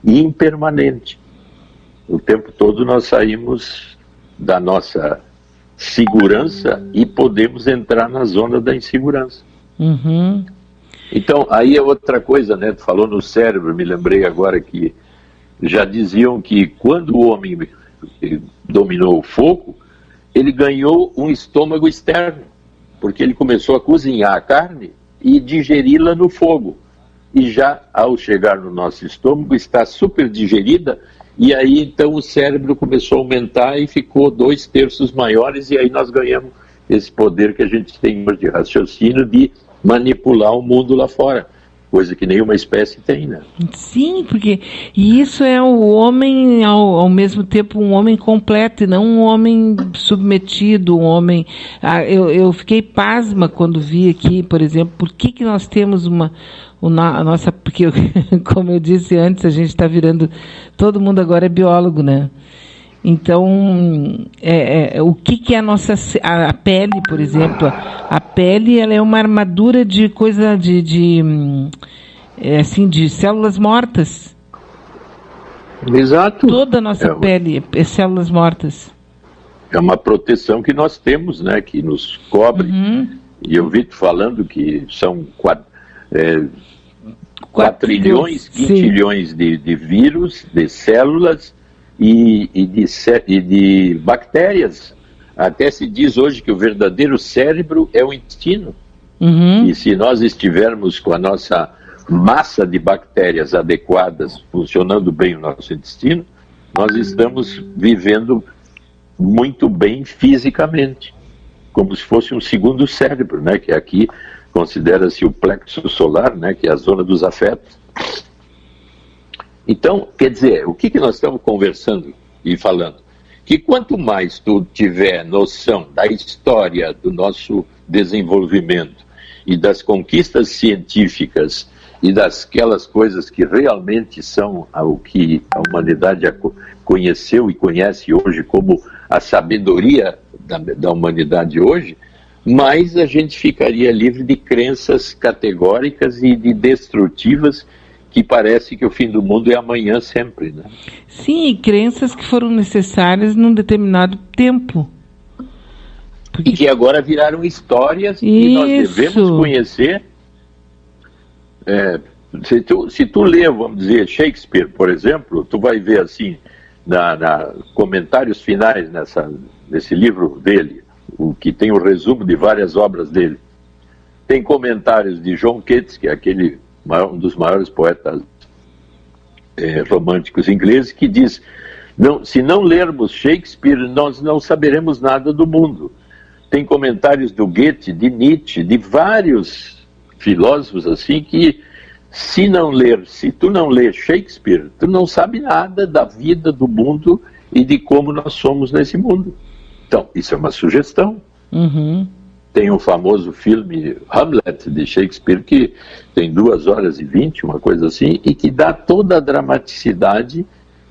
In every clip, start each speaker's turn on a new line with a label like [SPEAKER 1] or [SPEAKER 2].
[SPEAKER 1] impermanente. O tempo todo nós saímos da nossa segurança e podemos entrar na zona da insegurança.
[SPEAKER 2] Uhum.
[SPEAKER 1] Então, aí é outra coisa, né? Tu falou no cérebro, me lembrei agora que já diziam que quando o homem dominou o fogo, ele ganhou um estômago externo, porque ele começou a cozinhar a carne e digeri-la no fogo. E já ao chegar no nosso estômago está super digerida, e aí então o cérebro começou a aumentar e ficou 2/3 maiores, e aí nós ganhamos esse poder que a gente tem de raciocínio de manipular o mundo lá fora, coisa que nenhuma espécie tem, né?
[SPEAKER 2] Sim, porque isso é o homem, ao mesmo tempo, um homem completo e não um homem submetido, um homem... Eu fiquei pasma quando vi aqui, por exemplo, por que nós temos a nossa... Porque, como eu disse antes, a gente está virando... Todo mundo agora é biólogo, né? Então, o que é a pele, por exemplo? A pele, ela é uma armadura de coisa de células mortas.
[SPEAKER 1] Exato.
[SPEAKER 2] Toda a nossa pele é células mortas.
[SPEAKER 1] É uma proteção que nós temos, né? Que nos cobre.
[SPEAKER 2] Uhum.
[SPEAKER 1] E eu vi tu falando que são 4 trilhões, quintilhões de vírus, de células e de bactérias. Até se diz hoje que o verdadeiro cérebro é o intestino.
[SPEAKER 2] Uhum.
[SPEAKER 1] E se nós estivermos com a nossa massa de bactérias adequadas, funcionando bem o nosso intestino, nós estamos vivendo muito bem fisicamente, como se fosse um segundo cérebro, né? Que aqui considera-se o plexo solar, né? Que é a zona dos afetos. Então, quer dizer, o que nós estamos conversando e falando? Que quanto mais tu tiver noção da história do nosso desenvolvimento e das conquistas científicas e dasquelas coisas que realmente são o que a humanidade conheceu e conhece hoje como a sabedoria da humanidade hoje, mais a gente ficaria livre de crenças categóricas e de destrutivas que parece que o fim do mundo é amanhã sempre, né?
[SPEAKER 2] Sim, crenças que foram necessárias num determinado tempo.
[SPEAKER 1] Porque... E que agora viraram histórias que nós devemos conhecer. Se tu lê, vamos dizer, Shakespeare, por exemplo, tu vai ver assim, na comentários finais nesse livro dele, o que tem o resumo de várias obras dele. Tem comentários de John Keats, que é um dos maiores poetas românticos ingleses, que diz, se não lermos Shakespeare, nós não saberemos nada do mundo. Tem comentários do Goethe, de Nietzsche, de vários filósofos assim, que se tu não lê Shakespeare, tu não sabe nada da vida, do mundo e de como nós somos nesse mundo. Então, isso é uma sugestão.
[SPEAKER 2] Uhum.
[SPEAKER 1] Tem o famoso filme Hamlet, de Shakespeare, que tem 2h20, uma coisa assim, e que dá toda a dramaticidade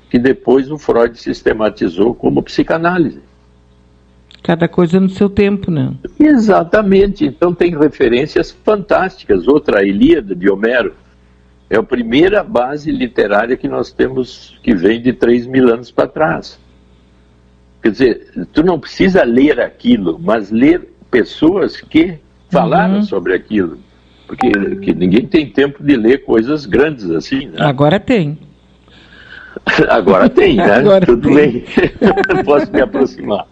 [SPEAKER 1] que depois o Freud sistematizou como psicanálise.
[SPEAKER 2] Cada coisa no seu tempo, né?
[SPEAKER 1] Exatamente. Então tem referências fantásticas. Outra, a Ilíada, de Homero. É a primeira base literária que nós temos, que vem de 3.000 anos para trás. Quer dizer, tu não precisa ler aquilo, mas ler pessoas que falaram sobre aquilo. Porque ninguém tem tempo de ler coisas grandes assim, né?
[SPEAKER 2] Agora tem.
[SPEAKER 1] Agora tem, né?
[SPEAKER 2] Agora
[SPEAKER 1] Tudo
[SPEAKER 2] tem.
[SPEAKER 1] bem. Posso me aproximar.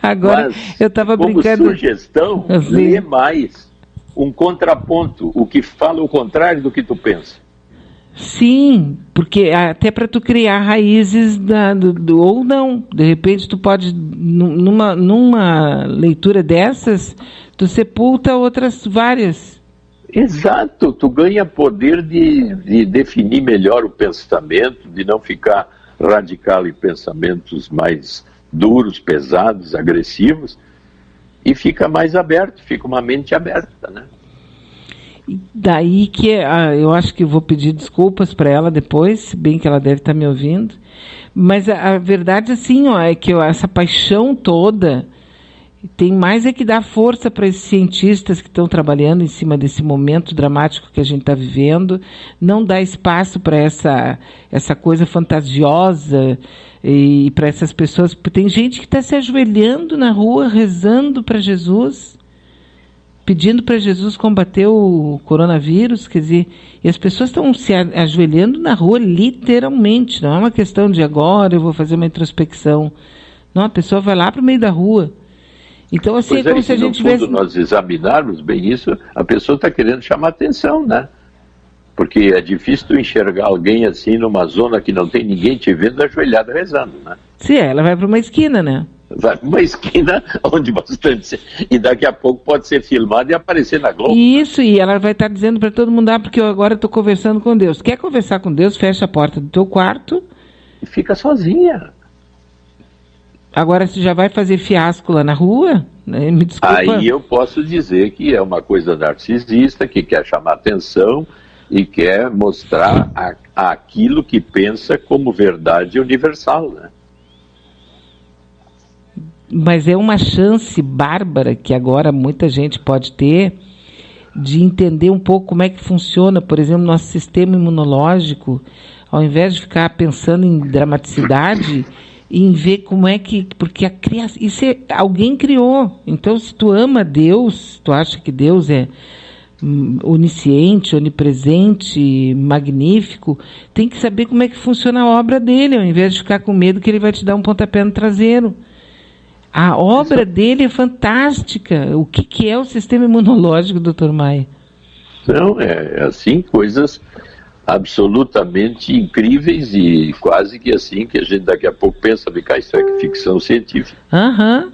[SPEAKER 2] Agora,
[SPEAKER 1] mas,
[SPEAKER 2] eu estava brincando...
[SPEAKER 1] Como sugestão, lê mais. Um contraponto. O que fala o contrário do que tu pensa.
[SPEAKER 2] Sim, porque até para tu criar raízes ou não, de repente tu pode, numa leitura dessas, tu sepulta outras várias.
[SPEAKER 1] Exato, tu ganha poder de definir melhor o pensamento, de não ficar radical em pensamentos mais duros, pesados, agressivos, e fica mais aberto, fica uma mente aberta, né?
[SPEAKER 2] Daí que eu acho que eu vou pedir desculpas para ela depois, se bem que ela deve estar me ouvindo, mas a verdade assim, é que essa paixão toda Tem mais é que dar força para esses cientistas que estão trabalhando em cima desse momento dramático que a gente está vivendo, não dar espaço para essa coisa fantasiosa e para essas pessoas, porque tem gente que está se ajoelhando na rua, rezando para Jesus, pedindo para Jesus combater o coronavírus, quer dizer, e as pessoas estão se ajoelhando na rua literalmente, não é uma questão de agora eu vou fazer uma introspecção, não, a pessoa vai lá para o meio da rua. Então, assim,
[SPEAKER 1] pois
[SPEAKER 2] é como se a gente
[SPEAKER 1] tivesse... Quando nós examinarmos bem isso, a pessoa está querendo chamar atenção, né? Porque é difícil tu enxergar alguém assim numa zona que não tem ninguém te vendo ajoelhado rezando, né?
[SPEAKER 2] Sim, ela vai para uma esquina, né?
[SPEAKER 1] Vai para uma esquina onde bastante... E daqui a pouco pode ser filmado e aparecer na Globo.
[SPEAKER 2] Isso, e ela vai estar dizendo para todo mundo, porque eu agora estou conversando com Deus. Quer conversar com Deus? Fecha a porta do teu quarto.
[SPEAKER 1] E fica sozinha.
[SPEAKER 2] Agora, se já vai fazer fiasco lá na rua, né, me desculpa.
[SPEAKER 1] Aí eu posso dizer que é uma coisa narcisista, que quer chamar atenção e quer mostrar aquilo que pensa como verdade universal, né?
[SPEAKER 2] Mas é uma chance bárbara que agora muita gente pode ter de entender um pouco como é que funciona, por exemplo, nosso sistema imunológico, ao invés de ficar pensando em dramaticidade, em ver como é que... Porque a criação... Isso alguém criou. Então, se tu ama Deus, tu acha que Deus é onisciente, onipresente, magnífico, tem que saber como é que funciona a obra dele, ao invés de ficar com medo que ele vai te dar um pontapé no traseiro. A obra dele é fantástica. O que é o sistema imunológico, Dr. Maia?
[SPEAKER 1] Não, é assim, coisas absolutamente incríveis e quase que assim, que a gente daqui a pouco pensa, isso é ficção científica.
[SPEAKER 2] Aham.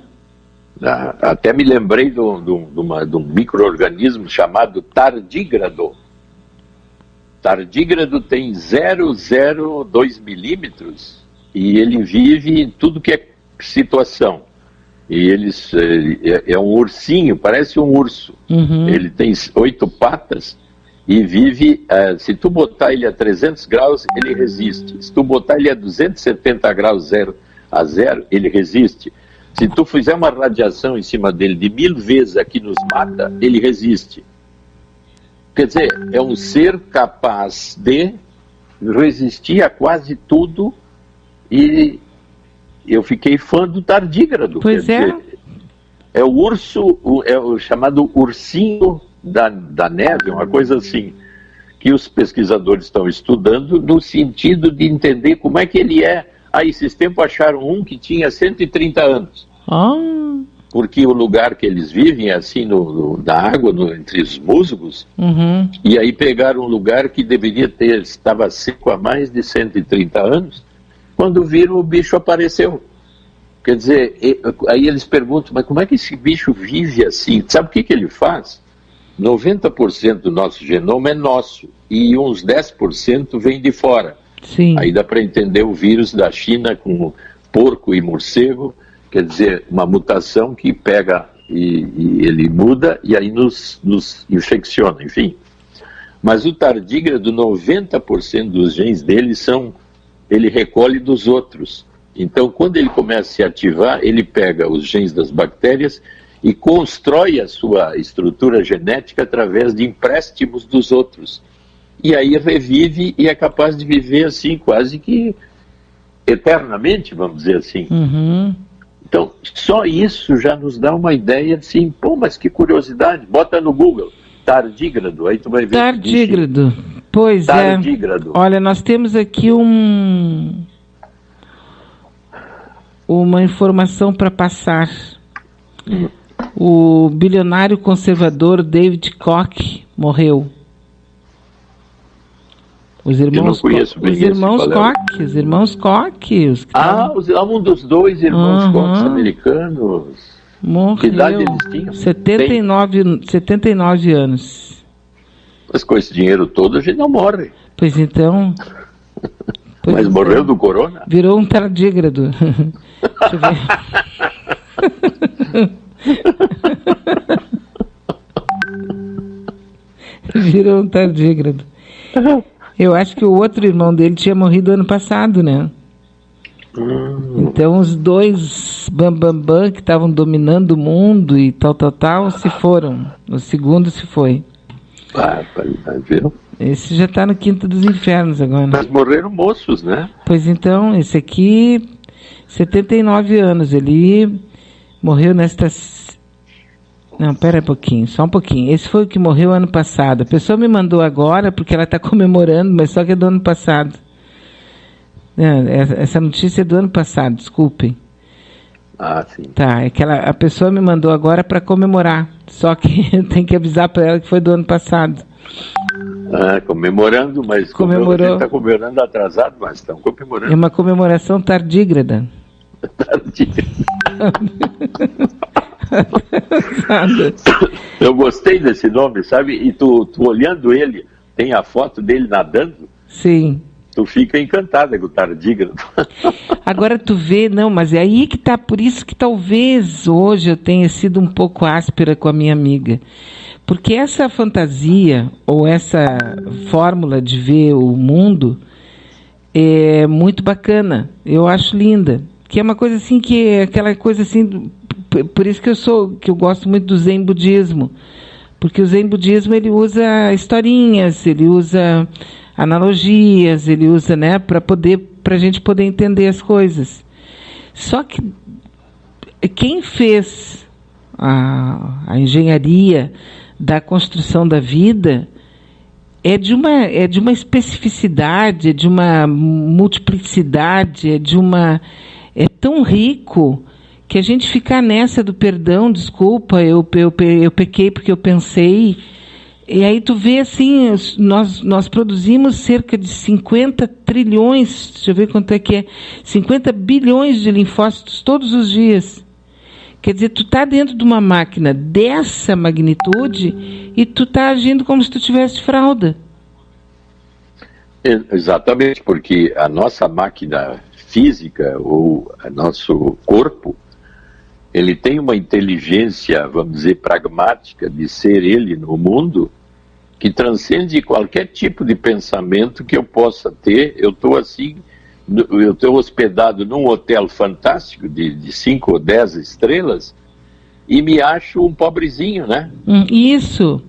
[SPEAKER 1] Até me lembrei de um micro-organismo chamado tardígrado. Tardígrado tem 0,02 milímetros e ele vive em tudo que é situação. E é um ursinho, parece um urso.
[SPEAKER 2] Uhum.
[SPEAKER 1] Ele tem 8 patas e vive, se tu botar ele a 300 graus, ele resiste. Se tu botar ele a 270 graus 0 a 0, ele resiste. Se tu fizer uma radiação em cima dele de 1000 vezes aqui nos mata, ele resiste. Quer dizer, é um ser capaz de resistir a quase tudo e eu fiquei fã do tardígrado.
[SPEAKER 2] Pois é.
[SPEAKER 1] Dizer, é o urso, é o chamado ursinho da neve, uma coisa assim, que os pesquisadores estão estudando no sentido de entender como é que ele é. Aí, esses tempos acharam um que tinha 130 anos. Porque o lugar que eles vivem é assim, na água, entre os musgos,
[SPEAKER 2] uhum.
[SPEAKER 1] E aí pegaram um lugar que estava seco há mais de 130 anos, quando viram o bicho apareceu. Quer dizer, aí eles perguntam, mas como é que esse bicho vive assim? Sabe o que ele faz? 90% do nosso genoma é nosso, e uns 10% vem de fora.
[SPEAKER 2] Sim.
[SPEAKER 1] Aí dá para entender o vírus da China com porco e morcego, quer dizer, uma mutação que pega e ele muda e aí nos infecciona, enfim. Mas o tardígrado, 90% dos genes dele ele recolhe dos outros. Então, quando ele começa a se ativar, ele pega os genes das bactérias e constrói a sua estrutura genética através de empréstimos dos outros. E aí revive e é capaz de viver assim, quase que eternamente, vamos dizer assim.
[SPEAKER 2] Uhum.
[SPEAKER 1] Então, só isso já nos dá uma ideia assim, pô, mas que curiosidade, bota no Google, tardígrado, aí tu vai ver.
[SPEAKER 2] Tardígrado, pois
[SPEAKER 1] tardígrado.
[SPEAKER 2] Olha, nós temos aqui uma informação para passar. O bilionário conservador David Koch morreu. Os irmãos Koch. Os irmãos Koch.
[SPEAKER 1] Um dos dois irmãos Koch americanos.
[SPEAKER 2] Morreu.
[SPEAKER 1] Que idade eles tinham?
[SPEAKER 2] 79 anos.
[SPEAKER 1] Mas com esse dinheiro todo a gente não morre.
[SPEAKER 2] Pois então.
[SPEAKER 1] Mas morreu do corona?
[SPEAKER 2] Virou um tardígrado. Deixa eu ver. Virou um tardígrado. Eu acho que o outro irmão dele tinha morrido ano passado, né? Então os dois bambambam que estavam dominando o mundo e tal, se foram. O segundo se foi.
[SPEAKER 1] Viu?
[SPEAKER 2] Esse já está no quinto dos infernos agora.
[SPEAKER 1] Mas morreram moços, né?
[SPEAKER 2] Pois então, esse aqui, 79 anos, ele morreu Não, pera um pouquinho, só um pouquinho. Esse foi o que morreu ano passado. A pessoa me mandou agora, porque ela está comemorando, mas só que é do ano passado. Essa notícia é do ano passado, desculpem.
[SPEAKER 1] Sim.
[SPEAKER 2] Tá, a pessoa me mandou agora para comemorar, só que eu tenho que avisar para ela que foi do ano passado.
[SPEAKER 1] Comemorando, mas
[SPEAKER 2] comemorou.
[SPEAKER 1] Está comemorando atrasado, mas estão comemorando.
[SPEAKER 2] É uma comemoração tardígrada.
[SPEAKER 1] Eu gostei desse nome, sabe? E tu olhando ele, tem a foto dele nadando?
[SPEAKER 2] Sim.
[SPEAKER 1] Tu fica encantada com o tardígrado.
[SPEAKER 2] Agora tu vê, não, mas é aí que tá, por isso que talvez hoje eu tenha sido um pouco áspera com a minha amiga. Porque essa fantasia, ou essa fórmula de ver o mundo, é muito bacana. Eu acho linda. Que é uma coisa assim, que é aquela coisa assim, por isso que eu gosto muito do Zen budismo. Porque o Zen budismo, ele usa historinhas, ele usa analogias, ele usa, né, para a gente poder entender as coisas. Só que quem fez a engenharia da construção da vida é de uma especificidade, é de uma multiplicidade, é tão rico que a gente ficar nessa do perdão, desculpa, eu pequei porque eu pensei. E aí tu vê assim, nós produzimos cerca de 50 trilhões, deixa eu ver quanto é que é, 50 bilhões de linfócitos todos os dias. Quer dizer, tu está dentro de uma máquina dessa magnitude e tu está agindo como se tu tivesse fralda.
[SPEAKER 1] Exatamente, porque a nossa máquina física, ou o nosso corpo, ele tem uma inteligência, vamos dizer, pragmática de ser ele no mundo, que transcende qualquer tipo de pensamento que eu possa ter. Eu estou hospedado num hotel fantástico de 5 ou 10 estrelas e me acho um pobrezinho, né?
[SPEAKER 2] Isso.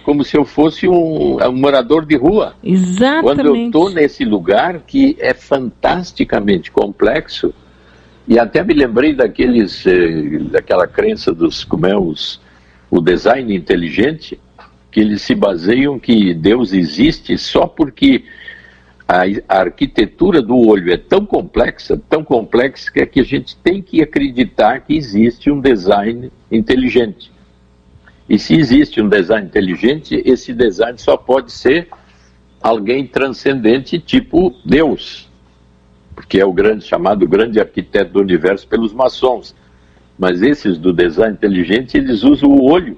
[SPEAKER 1] Como se eu fosse um morador de rua.
[SPEAKER 2] Exatamente.
[SPEAKER 1] Quando eu estou nesse lugar que é fantasticamente complexo. E até me lembrei daquela crença o design inteligente, que eles se baseiam que Deus existe só porque a arquitetura do olho é tão complexa que a gente tem que acreditar que existe um design inteligente. E se existe um design inteligente, esse design só pode ser alguém transcendente, tipo Deus, porque é o chamado grande arquiteto do universo pelos maçons. Mas esses do design inteligente, eles usam o olho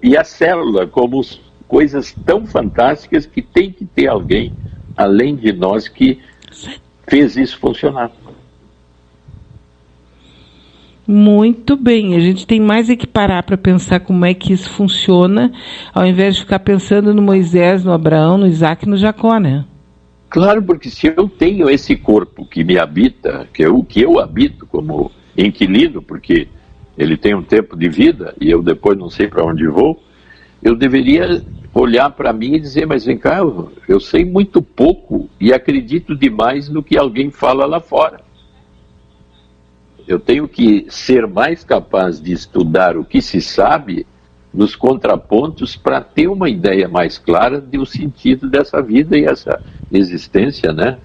[SPEAKER 1] e a célula como coisas tão fantásticas que tem que ter alguém, além de nós, que fez isso funcionar.
[SPEAKER 2] Muito bem, a gente tem mais é que parar para pensar como é que isso funciona, ao invés de ficar pensando no Moisés, no Abraão, no Isaac e no Jacó, né?
[SPEAKER 1] Claro, porque se eu tenho esse corpo que me habita, que é o que eu habito como inquilino, porque ele tem um tempo de vida e eu depois não sei para onde vou, eu deveria olhar para mim e dizer, mas vem cá, eu sei muito pouco e acredito demais no que alguém fala lá fora. Eu tenho que ser mais capaz de estudar o que se sabe nos contrapontos para ter uma ideia mais clara do sentido dessa vida e essa existência, né?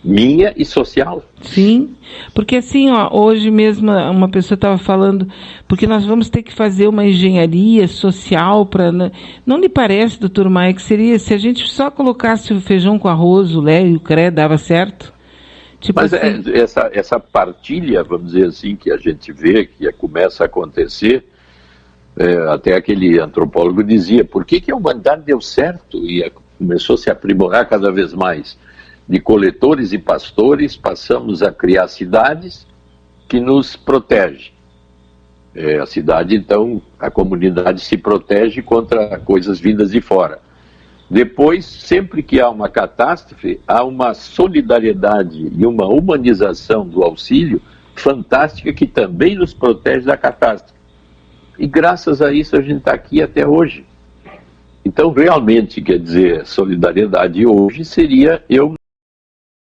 [SPEAKER 1] Minha e social.
[SPEAKER 2] Sim, porque assim, hoje mesmo uma pessoa estava falando, porque nós vamos ter que fazer uma engenharia social para... Não lhe parece, doutor Maia, que seria, se a gente só colocasse o feijão com arroz, o lé e o cré, dava certo? Tipo
[SPEAKER 1] Mas
[SPEAKER 2] assim...
[SPEAKER 1] essa partilha, vamos dizer assim, que a gente vê, que começa a acontecer, até aquele antropólogo dizia, por que a humanidade deu certo e começou a se aprimorar cada vez mais? De coletores e pastores, passamos a criar cidades que nos protegem. A cidade, então, a comunidade se protege contra coisas vindas de fora. Depois, sempre que há uma catástrofe, há uma solidariedade e uma humanização do auxílio fantástica que também nos protege da catástrofe. E graças a isso a gente está aqui até hoje. Então, realmente, quer dizer, solidariedade hoje seria eu